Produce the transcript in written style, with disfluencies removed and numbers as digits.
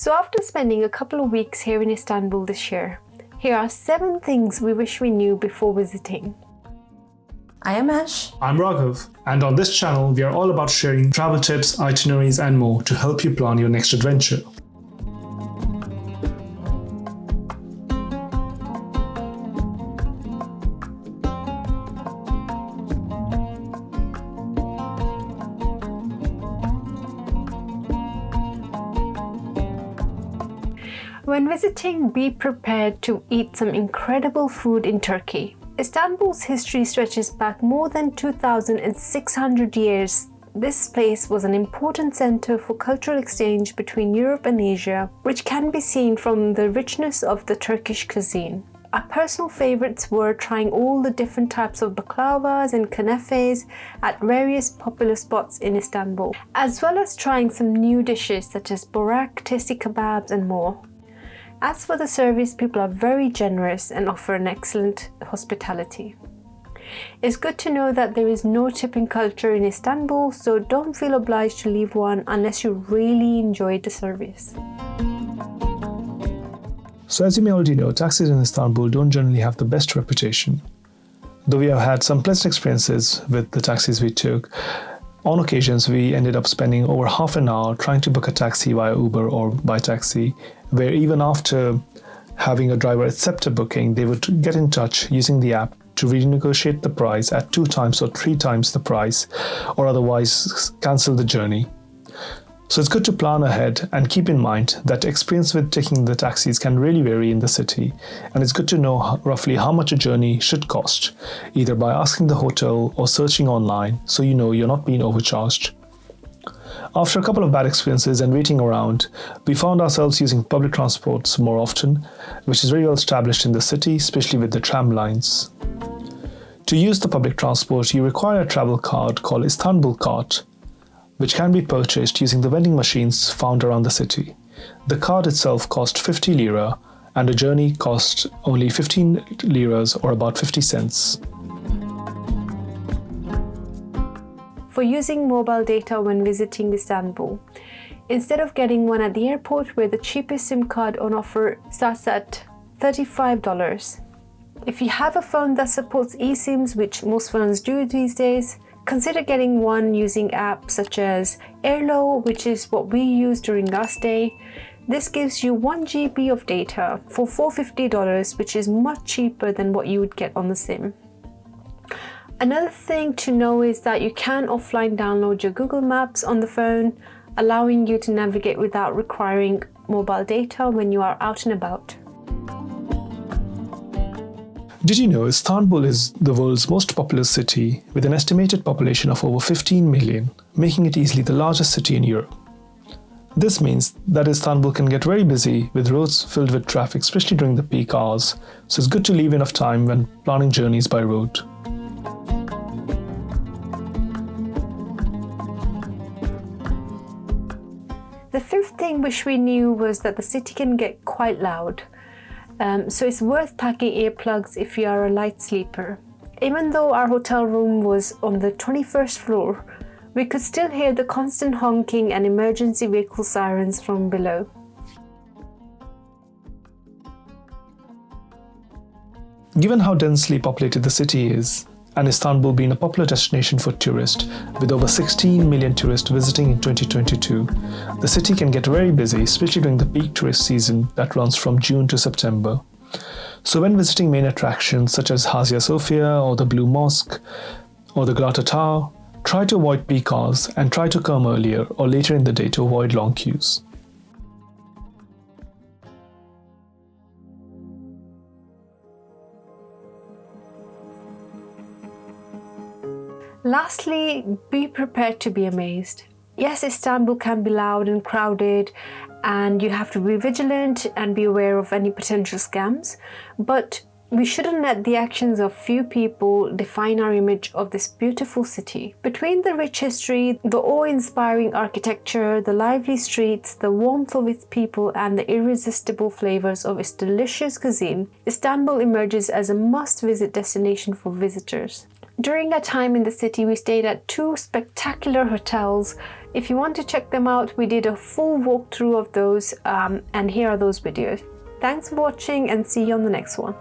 So after spending a couple of weeks here in Istanbul this year, here are 7 things we wish we knew before visiting. I am Ash. I'm Raghav, and on this channel we are all about sharing travel tips, itineraries and more to help you plan your next adventure. When visiting, be prepared to eat some incredible food in Turkey. Istanbul's history stretches back more than 2,600 years. This place was an important center for cultural exchange between Europe and Asia, which can be seen from the richness of the Turkish cuisine. Our personal favorites were trying all the different types of baklavas and kunefes at various popular spots in Istanbul, as well as trying some new dishes such as borak, tasty kebabs and more. As for the service, people are very generous and offer an excellent hospitality. It's good to know that there is no tipping culture in Istanbul, so don't feel obliged to leave one unless you really enjoyed the service. So as you may already know, taxis in Istanbul don't generally have the best reputation. Though we have had some pleasant experiences with the taxis we took, on occasions we ended up spending over half an hour trying to book a taxi via Uber or by taxi, where even after having a driver accept a booking, they would get in touch using the app to renegotiate the price at 2 times or 3 times the price, or otherwise cancel the journey. So it's good to plan ahead and keep in mind that experience with taking the taxis can really vary in the city, and it's good to know roughly how much a journey should cost, either by asking the hotel or searching online so you know you're not being overcharged. After a couple of bad experiences and waiting around, we found ourselves using public transports more often, which is very well established in the city, especially with the tram lines. To use the public transport, you require a travel card called Istanbul card, which can be purchased using the vending machines found around the city. The card itself cost 50 lira, and a journey cost only 15 liras or about 50 cents. For using mobile data when visiting Istanbul, instead of getting one at the airport where the cheapest SIM card on offer starts at $35. If you have a phone that supports eSIMs, which most phones do these days, consider getting one using apps such as Airlo, which is what we used during our stay. This gives you 1 GB of data for $450, which is much cheaper than what you would get on the SIM. Another thing to know is that you can offline download your Google Maps on the phone, allowing you to navigate without requiring mobile data when you are out and about. Did you know Istanbul is the world's most populous city with an estimated population of over 15 million, making it easily the largest city in Europe. This means that Istanbul can get very busy with roads filled with traffic, especially during the peak hours, so it's good to leave enough time when planning journeys by road. The 5th thing wish we knew was that the city can get quite loud. So it's worth packing earplugs if you are a light sleeper. Even though our hotel room was on the 21st floor, we could still hear the constant honking and emergency vehicle sirens from below. Given how densely populated the city is, and Istanbul being a popular destination for tourists, with over 16 million tourists visiting in 2022, the city can get very busy, especially during the peak tourist season that runs from June to September. So when visiting main attractions such as Hagia Sophia or the Blue Mosque or the Grata Tower, try to avoid peak hours and try to come earlier or later in the day to avoid long queues. Lastly, be prepared to be amazed. Yes, Istanbul can be loud and crowded, and you have to be vigilant and be aware of any potential scams, but we shouldn't let the actions of few people define our image of this beautiful city. Between the rich history, the awe-inspiring architecture, the lively streets, the warmth of its people, and the irresistible flavors of its delicious cuisine, Istanbul emerges as a must-visit destination for visitors. During our time in the city, we stayed at 2 spectacular hotels. If you want to check them out, we did a full walkthrough of those, and here are those videos. Thanks for watching and see you on the next one.